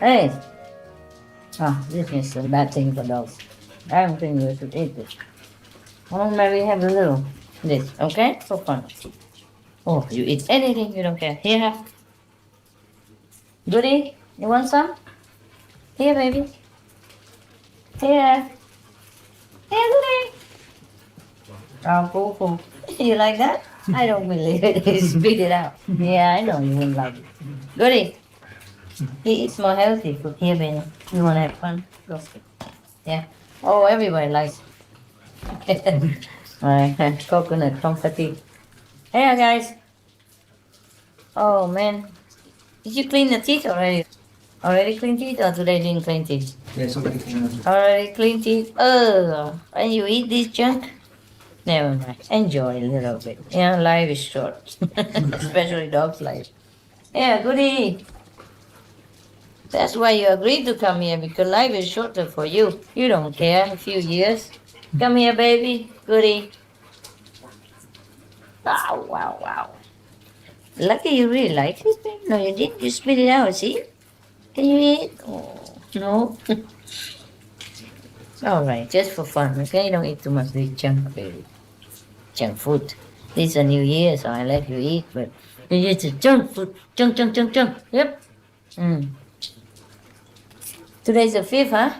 Hey! Ah, this is a bad thing for dogs. I don't think you should eat this. Well, maybe have a little this, okay? For fun. Oh, you eat anything, you don't care. Here, Goody, you want some? Here, baby. Here. Here, Goody. Oh, cool, cool. You like that? I don't believe it. Spit it out. Yeah, I know you wouldn't like it. Goody. He eats more healthy food. Here, baby. You want to have fun? Go. Yeah. Oh, everybody likes it. Alright, coconut confetti. Hey, guys. Oh, man. Did you clean the teeth already? Already clean teeth or today didn't clean teeth? Yeah, somebody can. Already clean teeth? Oh, and you eat this junk? Never mind. Enjoy a little bit. Yeah, life is short. Especially dog's life. Yeah, goody. That's why you agreed to come here, because life is shorter for you. You don't care, a few years. Come here, baby. Goody. Wow, wow, wow. Lucky you really like it, baby. No, you didn't. You spit it out, see? Can you eat? Oh, no. All right, just for fun, okay? Don't eat too much this junk, baby. Junk food. This is a new year, so I let you eat, but it's a junk food. Junk, junk, junk, junk. Yep. Mm. Today's the 5th, huh?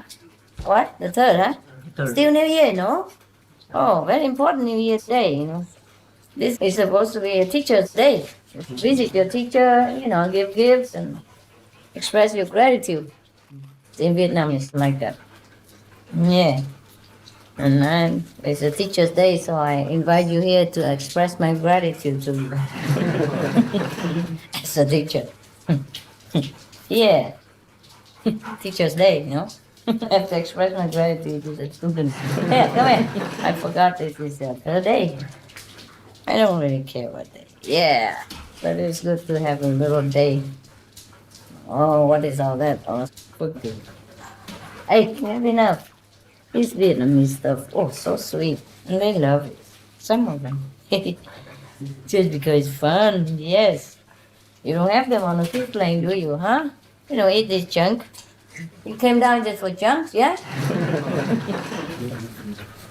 What? The 3rd, huh? Third. Still New Year, no? Oh, very important New Year's Day, you know. This is supposed to be a teacher's day. Visit your teacher, you know, give gifts and express your gratitude. In Vietnam, it's like that. Yeah. And then it's a teacher's day, so I invite you here to express my gratitude to you as a teacher. Yeah. Teacher's Day, you know? I have to express my gratitude to the students. Yeah, come here. I forgot this is the 3rd day. I don't really care what day. Yeah, but it's good to have a little day. Oh, what is all that? Oh, cookie. Hey, you have enough. This Vietnamese stuff, oh, so sweet. And they love it. Some of them. Just because it's fun, yes. You don't have them on the fish plane, do you, huh? You don't eat this junk. You came down just for junk, yeah?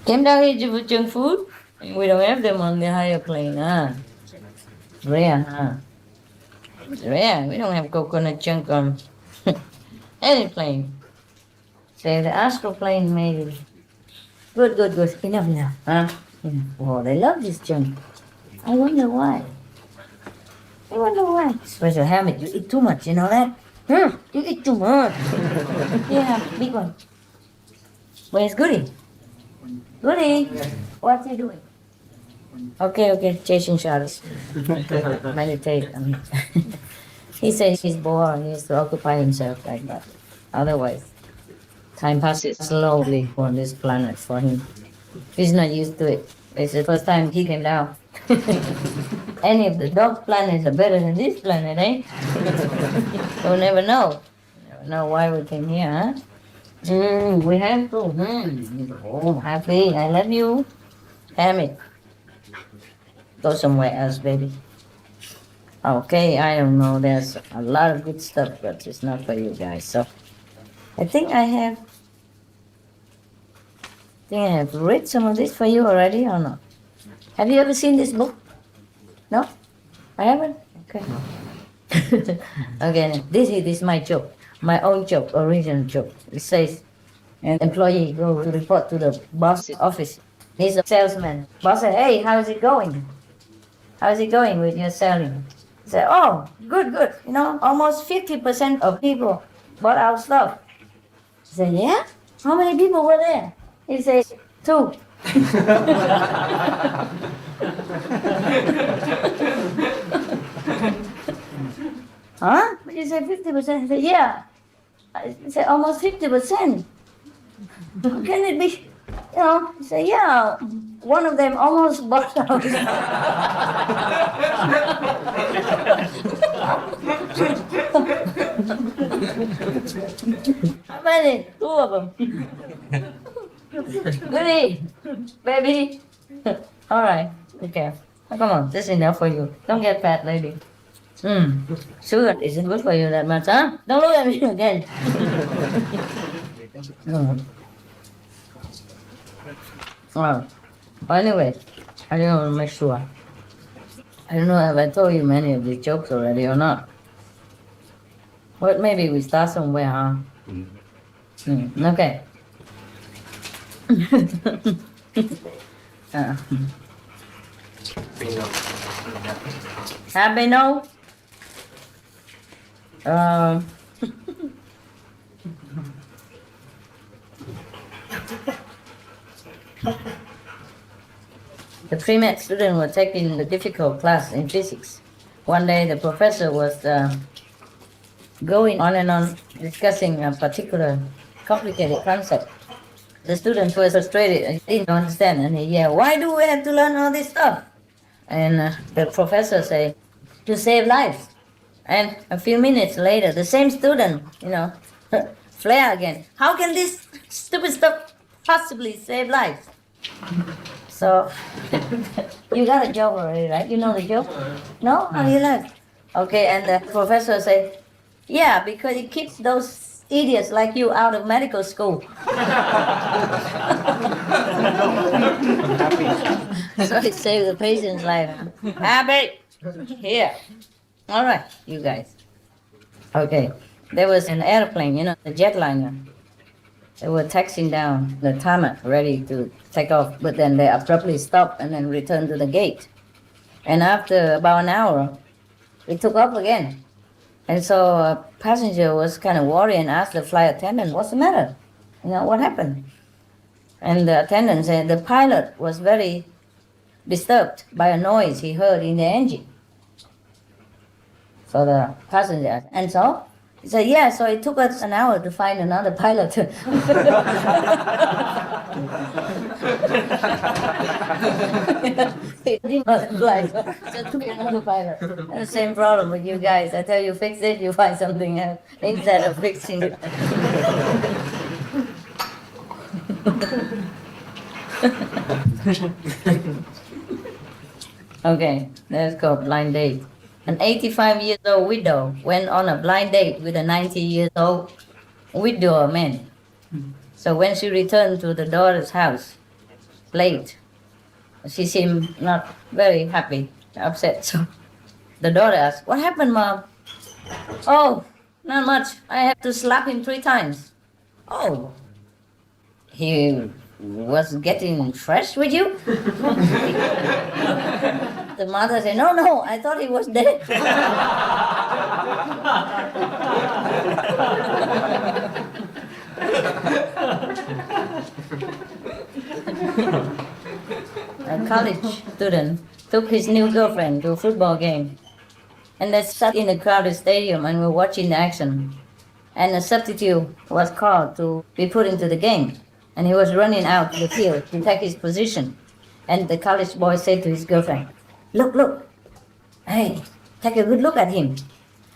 Came down here just for junk food? We don't have them on the higher plane, huh? Rare, huh? It's rare. We don't have coconut junk on any plane. Say the astral plane maybe. Good, good, good. Enough now, huh? Enough. Oh, they love this junk. I wonder why. I wonder why. Special habit. You eat too much, you know that? You eat too much. Yeah, big one. Where's Goody? Goody, what's he doing? Okay, okay, chasing shadows. Meditate. He says he's bored. He has to occupy himself like that. Otherwise, time passes slowly on this planet for him. He's not used to it. It's the first time he came down. Any of the dog planets are better than this planet, eh? You'll never know. Never know why we came here, huh? We have to. Oh, happy. I love you. Damn it. Go somewhere else, baby. Okay, I don't know. There's a lot of good stuff, but it's not for you guys. So I think I have read some of this for you already or not. Have you ever seen this book? No? I haven't? Okay. Okay, this is my joke. My own joke, original joke. It says, an employee go to report to the boss's office. He's a salesman. Boss said, hey, how's it going? How's it going with your selling? He said, oh, good, good. You know, almost 50% of people bought our stuff. He said, yeah? How many people were there? He says, 2. Huh? But you said 50%. He said, yeah. I said, almost 50%. How can it be? You know, he said, yeah, one of them almost bought out. How many? 2 of them. Goody, baby. All right, okay. Come on, this is enough for you. Don't get fat, lady. Sugar isn't good for you that much, huh? Don't look at me again. Mm. Oh. Anyway, I don't want to make sure. I don't know if I told you many of these jokes already or not. But maybe we start somewhere, huh? Okay. uh, Happy no? Um, the pre-med student was taking the difficult class in physics. One day the professor was going on and on discussing a particular complicated concept. The students were frustrated and didn't understand, and he yelled, "Why do we have to learn all this stuff?" And the professor said, "To save lives." And a few minutes later, the same student, flare again. "How can this stupid stuff possibly save lives?" So, you got a joke already, right? You know the joke? No? How do you learn? Okay, and the professor said, "Yeah, because it keeps those idiots like you out of medical school." So it saved the patient's life. Happy! Here. All right, you guys. Okay, there was an airplane, the jetliner. They were taxiing down the tarmac, ready to take off, but then they abruptly stopped and then returned to the gate. And after about an hour, it took off again. And so a passenger was kind of worried and asked the flight attendant, "What's the matter? What happened?" And the attendant said the pilot was very disturbed by a noise he heard in the engine. So the passenger asked, "And so?" He said, "Yeah, so it took us an hour to find another pilot." It didn't fly, so it took another pilot. And the same problem with you guys. I tell you, fix it, you find something else instead of fixing it. Okay, let's go blind date. An 85-year-old widow went on a blind date with a 90-year-old widower man. So when she returned to the daughter's house late, she seemed not very happy, upset. So the daughter asked, "What happened, Mom?" "Oh, not much. I have to slap him 3 times." "Oh, he was getting fresh with you?" The mother said, No, I thought he was dead." A college student took his new girlfriend to a football game. And they sat in a crowded stadium and were watching the action. And a substitute was called to be put into the game. And he was running out to the field to take his position. And the college boy said to his girlfriend, Look. Hey, take a good look at him.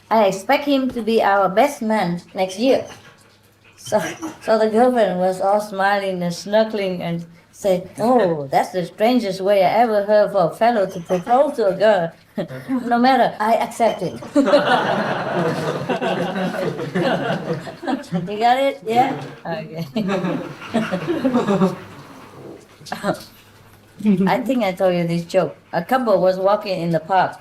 I expect him to be our best man next year." So the girlfriend was all smiling and snuggling and said, "Oh, that's the strangest way I ever heard for a fellow to propose to a girl. No matter, I accept it." You got it? Yeah? Okay. I think I told you this joke. A couple was walking in the park,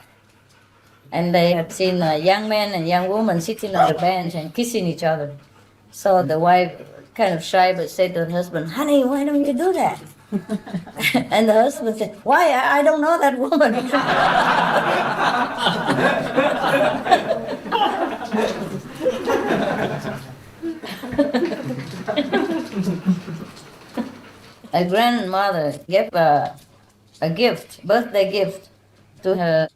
and they had seen a young man and young woman sitting on the bench and kissing each other. So the wife, kind of shy, but said to her husband, "Honey, why don't you do that?" And the husband said, "Why? I don't know that woman." A grandmother gave a birthday gift to her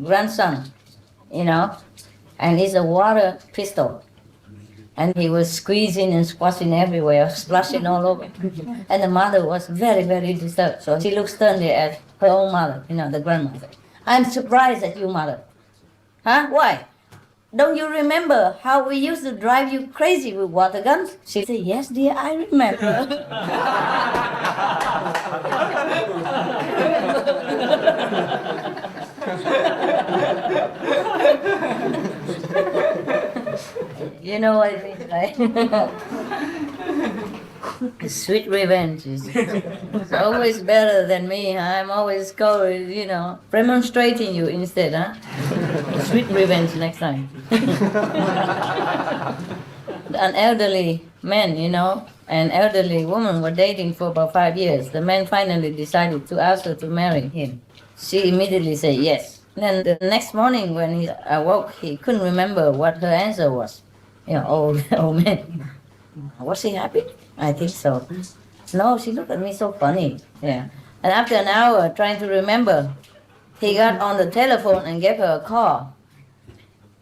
grandson, and it's a water pistol. And he was squeezing and squashing everywhere, splashing all over. And the mother was very, very disturbed. So she looked sternly at her own mother, the grandmother. "I'm surprised at you, mother." "Huh? Why? Don't you remember how we used to drive you crazy with water guns?" She said, "Yes, dear, I remember." You know what it means, right? Sweet revenge is it's always better than me. Huh? I'm always remonstrating you instead, huh? Sweet revenge next time. An elderly man, an elderly woman were dating for about 5 years. The man finally decided to ask her to marry him. She immediately said yes. Then the next morning when he awoke, he couldn't remember what her answer was. Old man. Was he happy? I think so. No, she looked at me so funny. Yeah. And after an hour trying to remember, he got on the telephone and gave her a call.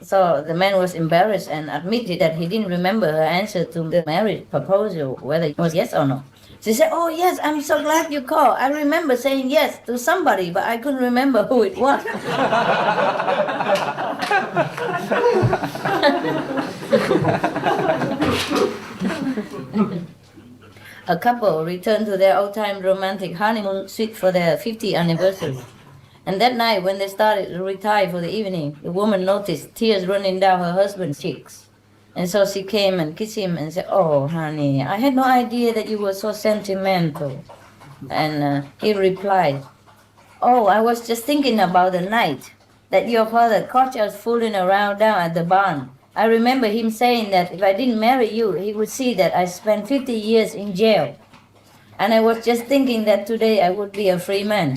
So the man was embarrassed and admitted that he didn't remember her answer to the marriage proposal, whether it was yes or no. She said, "Oh yes, I'm so glad you called. I remember saying yes to somebody, but I couldn't remember who it was." A couple returned to their old-time romantic honeymoon suite for their 50th anniversary. And that night, when they started to retire for the evening, the woman noticed tears running down her husband's cheeks. And so she came and kissed him and said, "Oh, honey, I had no idea that you were so sentimental." And he replied, "Oh, I was just thinking about the night that your father caught us fooling around down at the barn. I remember him saying that if I didn't marry you, he would see that I spent 50 years in jail. And I was just thinking that today I would be a free man."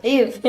If.